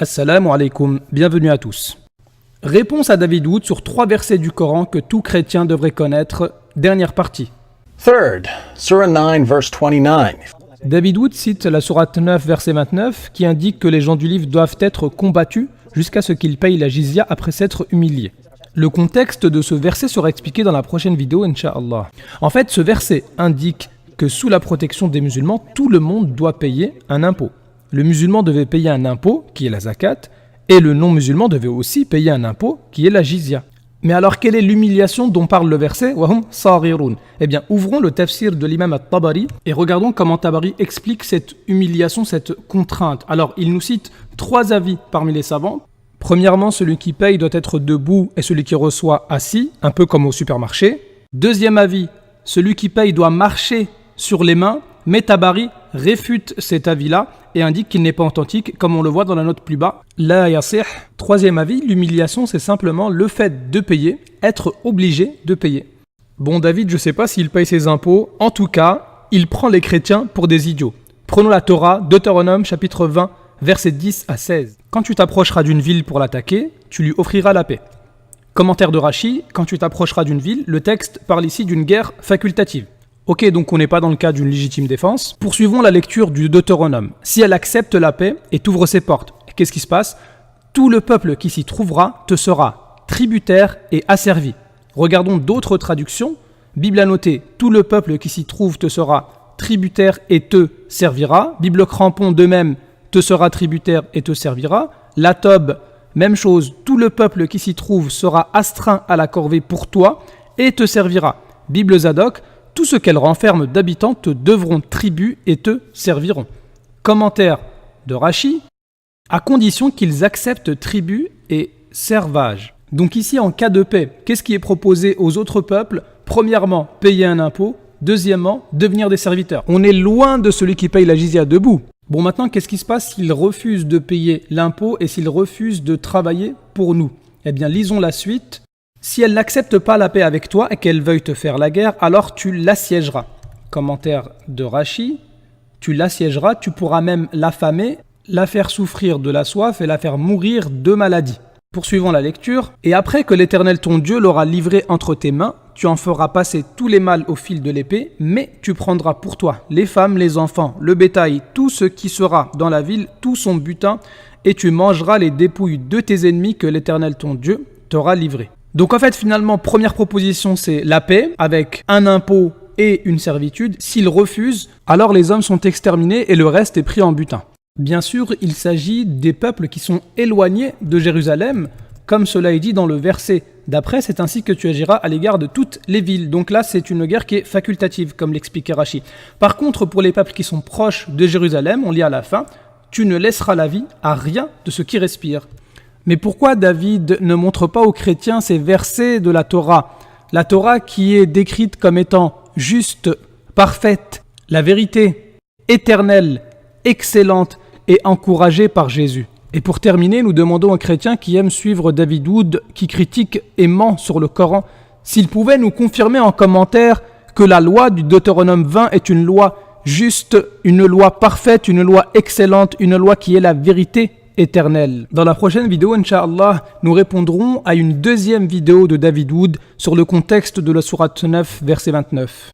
Assalamu alaikum, bienvenue à tous. Réponse à David Wood sur 3 versets du Coran que tout chrétien devrait connaître. Dernière partie. Third, Surah 9, verse 29. David Wood cite la sourate 9, verset 29, qui indique que les gens du livre doivent être combattus jusqu'à ce qu'ils payent la jizya après s'être humiliés. Le contexte de ce verset sera expliqué dans la prochaine vidéo, Inch'Allah. En fait, ce verset indique que sous la protection des musulmans, tout le monde doit payer un impôt. Le musulman devait payer un impôt, qui est la zakat, et le non-musulman devait aussi payer un impôt, qui est la jizya. Mais alors, quelle est l'humiliation dont parle le verset ? Wahum saghirun. Eh bien, ouvrons le tafsir de l'imam At-Tabari et regardons comment Tabari explique cette humiliation, cette contrainte. Alors, il nous cite 3 avis parmi les savants. Premièrement, celui qui paye doit être debout et celui qui reçoit assis, un peu comme au supermarché. Deuxième avis, celui qui paye doit marcher sur les mains, mais Tabari réfute cet avis-là et indique qu'il n'est pas authentique, comme on le voit dans la note plus bas. La yasih. Troisième avis, l'humiliation, c'est simplement le fait de payer, être obligé de payer. Bon, David, je ne sais pas s'il paye ses impôts. En tout cas, il prend les chrétiens pour des idiots. Prenons la Torah, Deutéronome, chapitre 20, versets 10 à 16. Quand tu t'approcheras d'une ville pour l'attaquer, tu lui offriras la paix. Commentaire de Rashi, quand tu t'approcheras d'une ville, le texte parle ici d'une guerre facultative. Ok, donc on n'est pas dans le cas d'une légitime défense. Poursuivons la lecture du Deutéronome. Si elle accepte la paix et t'ouvre ses portes, qu'est-ce qui se passe ? Tout le peuple qui s'y trouvera te sera tributaire et asservi. Regardons d'autres traductions. Bible annotée, tout le peuple qui s'y trouve te sera tributaire et te servira. Bible crampon de même, te sera tributaire et te servira. La Tob, même chose, tout le peuple qui s'y trouve sera astreint à la corvée pour toi et te servira. Bible Zadok, tout ce qu'elle renferme d'habitants te devront tribut et te serviront. Commentaire de Rashi, à condition qu'ils acceptent tribut et servage. Donc ici, en cas de paix, qu'est-ce qui est proposé aux autres peuples ? Premièrement, payer un impôt. Deuxièmement, devenir des serviteurs. On est loin de celui qui paye la jizya debout. Bon, maintenant, qu'est-ce qui se passe s'il refuse de payer l'impôt et s'il refuse de travailler pour nous ? Eh bien, lisons la suite. Si elle n'accepte pas la paix avec toi et qu'elle veuille te faire la guerre, alors tu l'assiégeras. Commentaire de Rashi, tu l'assiégeras, tu pourras même l'affamer, la faire souffrir de la soif et la faire mourir de maladie. Poursuivons la lecture. Et après que l'Éternel ton Dieu l'aura livré entre tes mains, tu en feras passer tous les mâles au fil de l'épée, mais tu prendras pour toi les femmes, les enfants, le bétail, tout ce qui sera dans la ville, tout son butin, et tu mangeras les dépouilles de tes ennemis que l'Éternel ton Dieu t'aura livrés. Donc en fait, finalement, première proposition, c'est la paix avec un impôt et une servitude. S'ils refusent, alors les hommes sont exterminés et le reste est pris en butin. Bien sûr, il s'agit des peuples qui sont éloignés de Jérusalem, comme cela est dit dans le verset d'après, c'est ainsi que tu agiras à l'égard de toutes les villes. Donc là, c'est une guerre qui est facultative, comme l'expliquait Rashi. Par contre, pour les peuples qui sont proches de Jérusalem, on lit à la fin, tu ne laisseras la vie à rien de ce qui respire. Mais pourquoi David ne montre pas aux chrétiens ces versets de la Torah ? La Torah qui est décrite comme étant juste, parfaite, la vérité, éternelle, excellente et encouragée par Jésus. Et pour terminer, nous demandons aux chrétiens qui aiment suivre David Wood, qui critique et ment sur le Coran, s'ils pouvaient nous confirmer en commentaire que la loi du Deutéronome 20 est une loi juste, une loi parfaite, une loi excellente, une loi qui est la vérité éternelle. Dans la prochaine vidéo, Inch'Allah, nous répondrons à une deuxième vidéo de David Wood sur le contexte de la sourate 9, verset 29.